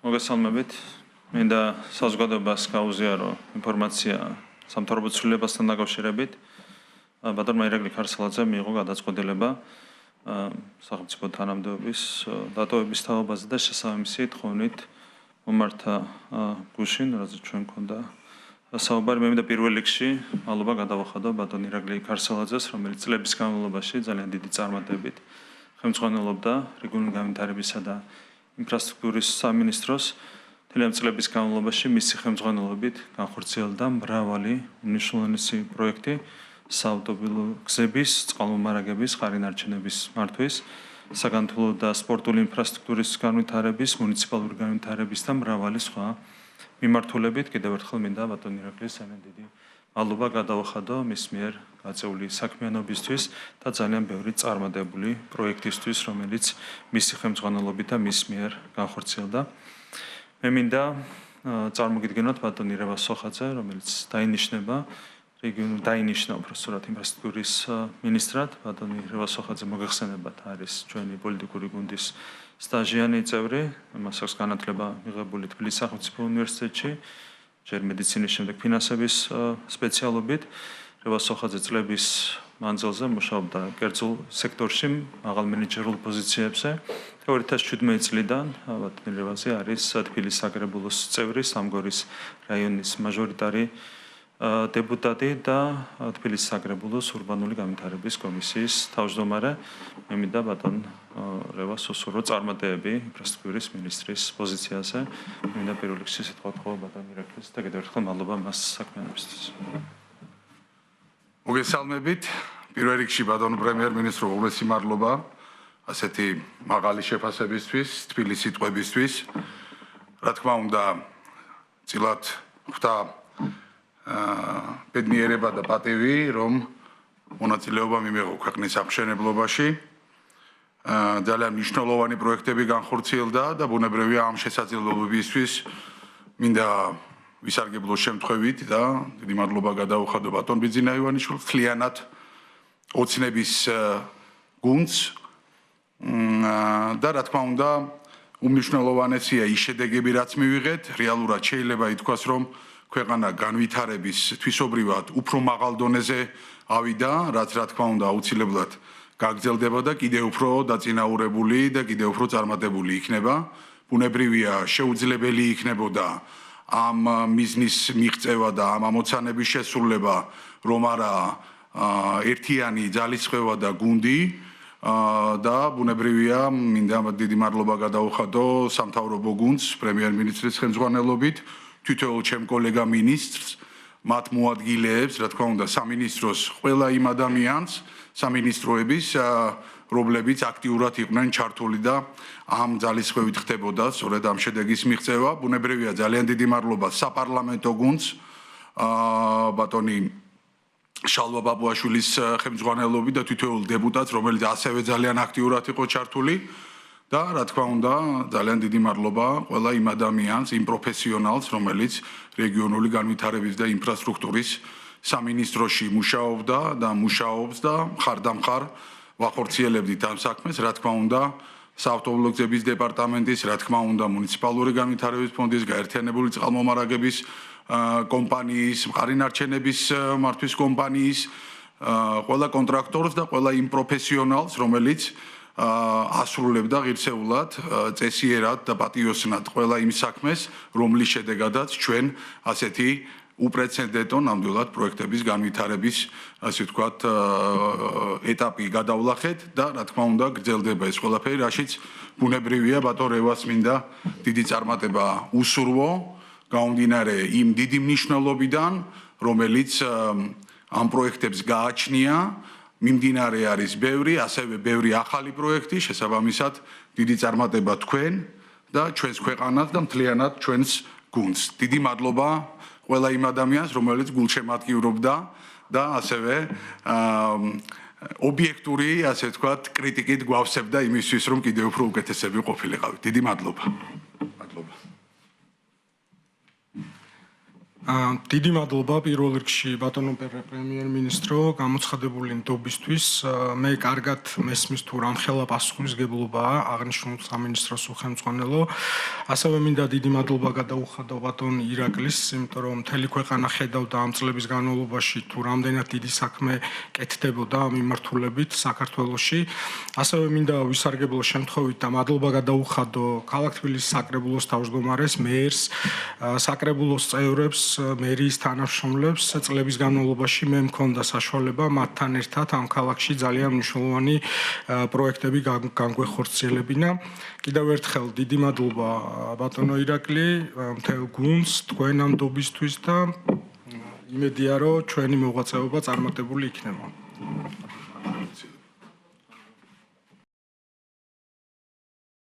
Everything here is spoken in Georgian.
მოგესალმებით. მინდა საზოგადოებას გაუზიარო ინფორმაცია სამთავრობო ცვლილებასთან დაკავშირებით. ბატონმა ირაკლი ქარსალაძემ მიიღო გადაწყვეტილება სახელმწიფო თანამდებობის დატოვების თაობაზე და შესაბამისი თხოვნით მომართა გუშინ, რაზეც ჩვენ გქონდა საუბარი. მე მინდა პირველ რიგში მადლობა გადავახადო ბატონ ირაკლი ქარსალაძეს, რომელიც წლების განმავლობაში ძალიან დიდი წარმატებით ხელმძღვანელობდა რეგიონული განვითარებისა და ინფრასტრუქტურის სამინისტროს. მთელი წლების განმავლობაში მისი ხელმძღვანელობით განხორციელდა მრავალი მნიშვნელოვანი პროექტი საავტომობილო გზების, წყალმომარაგების, ხარინარჩენების მართვის, საგანთვლო და სპორტული ინფრასტრუქტურის განვითარების, მუნიციპალური განვითარების და მრავალი სხვა მიმართულებით. კიდევ ერთხელ მინდა ბატონ ირაკლის ძალიან დიდი მადლობა გადავახადო მის მიერ გაწეული საქმიანობისთვის და ძალიან ბევრი წარმატებული პროექტისთვის, რომელიც მისი ხელმძღვანელობით და მის მიერ განხორციელდა. მე მინდა წარმოგიდგენოთ ბატონ ირევას სოხაძე, რომელიც დაინიშნება დაინიშნა უბრალოდ ინფრასტრუქტურის მინისტრად. ბატონ ირევას სოხაძე მოგეხსენებათ, არის ჩვენი პოლიტიკური გუნდის სტაჟიანი წევრი, მას აქვს განათლება მიღებული თბილისის სახელმწიფო უნივერსიტეტში, ჯერ მედიცინის, შემდეგ ფინანსების სპეციალობით. ირევას სოხაძე წლების მანძილზე მუშაობდა კერძო სექტორში, მაღალ მენეჯერულ პოზიციებზე. 2017 წლიდან ბატონ ირევაზე არის თბილისის საკრებულოს წევრი, სამგორის რაიონის მაჟორიტარი დეპუტატი და თბილისის საკრებულოს ურბანული განვითარების კომისიის თავმჯდომარე. მე მინდა ბატონ ირევას უსურვო წარმატებები ინფრასტრუქტურის მინისტრის პოზიციაზე. მე მინდა პირველ რიგში სიტყვა თქვა ბატონ ირაკლის და კიდევ ერთხელ მადლობა მას საქმიანობისთვის. მოგესალმებით. პირველ რიგში ბატონ პრემიერ-მინისტრო, უმეტესი მადლობა ასეთი მაღალი შეფასებისთვის, თბილის სიტყვებისთვის. რა თქმა უნდა, წილად ხვდა ბედნიერება და პატივი, რომ მონაწილეობა მიმეღო ქვეყნის აღმშენებლობაში. ძალიან მნიშვნელოვანი პროექტები განხორციელდა და ბუნებრივია ამ შესაძლებლობებისთვის მინდა ვისარგებლო შემთხვევით და დიდი მადლობა გადავუხადო ბატონ ბიძინა ივანიშვილს, მთლიანად ოცნების გუნდს და რა თქმა უნდა უმნიშვნელოვანესია ის შედეგები, რაც მივიღეთ. რეალურად შეიძლება ითქვას, რომ ქვეყანა განვითარების თვისობრივად უფრო მაღალ დონეზე ავიდა, რაც რა თქმა უნდა აუცილებლად გაგრძელდება და კიდევ უფრო დაწინაურებული და კიდევ უფრო წარმატებული იქნება. ბუნებრივია შეუძლებელი იქნებოდა ამ მიზნის მიღწევა და ამ ამოცანების შესრულება, რომ არა ერთიანი ძალისხმევა და გუნდი და ბუნებრივია მინდა დიდი მადლობა გადავუხადო სამთავრობო გუნდს პრემიერ-მინისტრის ხელმძღვანელობით, თითოეულ ჩემ კოლეგა მინისტრს, მათ მოადგილეებს, რა თქმა უნდა სამინისტროს ყველა იმ ადამიანს, სამინისტროების, რომლებიც აქტიურად იყვნენ ჩართული და ამ ძალისხმევით ხდებოდა სწორედ ამ შედეგის მიღწევა. ბუნებრივია ძალიან დიდი მადლობა საპარლამენტო გუნდს, ბატონი შალვა ბაბუაშვილის ხელმძღვანელობით და თითოეულ დეპუტატს, რომელიც ასევე ძალიან აქტიურად იყო ჩართული. და რა თქმა უნდა, ძალიან დიდი მადლობა ყველა იმ ადამიანს, იმ პროფესიონალს, რომელიც რეგიონული განვითარების და ინფრასტრუქტურის სამინისტროში მუშაობდა და მუშაობს და მხარდამხარ ვახორციელებდით ამ საქმეს. რა თქმა უნდა, საავტომობილო გზების დეპარტამენტის, რა თქმა უნდა, მუნიციპალური განვითარების ფონდის, გაერთიანებული წყალმომარაგების კომპანიის, ხარინარჩენების მართვის კომპანიის, ყველა კონტრაქტორს და ყველა იმ პროფესიონალს, რომელიც ასრულებდა ღირსეულად, წესიერად და პატიოსნად ყველა იმ საქმეს, რომლის შედეგადაც ჩვენ ასეთი უპრეცედენტო ნამდვილად პროექტების განვითარების, ასე ვთქვათ, ეტაპი გადავლახეთ და რა თქმა უნდა გრძელდება ეს ყველაფერი, რაშიც ბუნებრივია ბატონ რევას მინდა დიდი წარმატება უსურვო, გამომდინარე იმ დიდი მნიშვნელობიდან, რომელიც ამ პროექტებს გააჩნია. მიმდინარე არის ბევრი, ასევე ბევრი ახალი პროექტი, შესაბამისად დიდი წარმატება თქვენ და ჩვენს ქვეყანას და მთლიანად ჩვენს გუნდს. დიდი მადლობა ყველა იმ ადამიანს, რომელიც გულშემატკივრობდა და ასევე ობიექტური, ასე ვთქვათ, კრიტიკით გვავსებდა იმისთვის, რომ კიდევ უფრო უკეთესები ყოფილიყავით. დიდი მადლობა. დიდი მადლობა პირველ რიგში ბატონო პრემიერ-მინისტრო გამოცხადებული ნდობისთვის. მე კარგად მესმის თუ რამხელა პასუხისმგებლობაა აღნიშნულ სამინისტროს უხელმძღვანელო. ასევე მინდა დიდი მადლობა გადაუხადო ბატონ ირაკლის, იმიტომ რომ მთელი ქვეყანა ხედავდა ამ წლების განმავლობაში თუ რამდენად დიდი საქმე კეთდებოდა ამ მიმართულებით საქართველოში. ასევე მინდა ვისარგებლო შემთხვევით და მადლობა გადაუხადო ქალაქ თბილისის საკრებულოს თავმჯდომარეს, მერს, საკრებულოს წევრებს, მერიის თანამშრომლებს წლების განმავლობაში მე მქონდა საშუალება მათთან ერთად ამ ქალაქში ძალიან მნიშვნელოვანი პროექტები განგვეხორციელებინა. კიდევ ერთხელ დიდი მადლობა ბატონო ირაკლი, მთელ გუნდს თქვენ ამ ნდობისთვის და იმედია რომ ჩვენი მოღვაწეობა წარმატებული იქნება.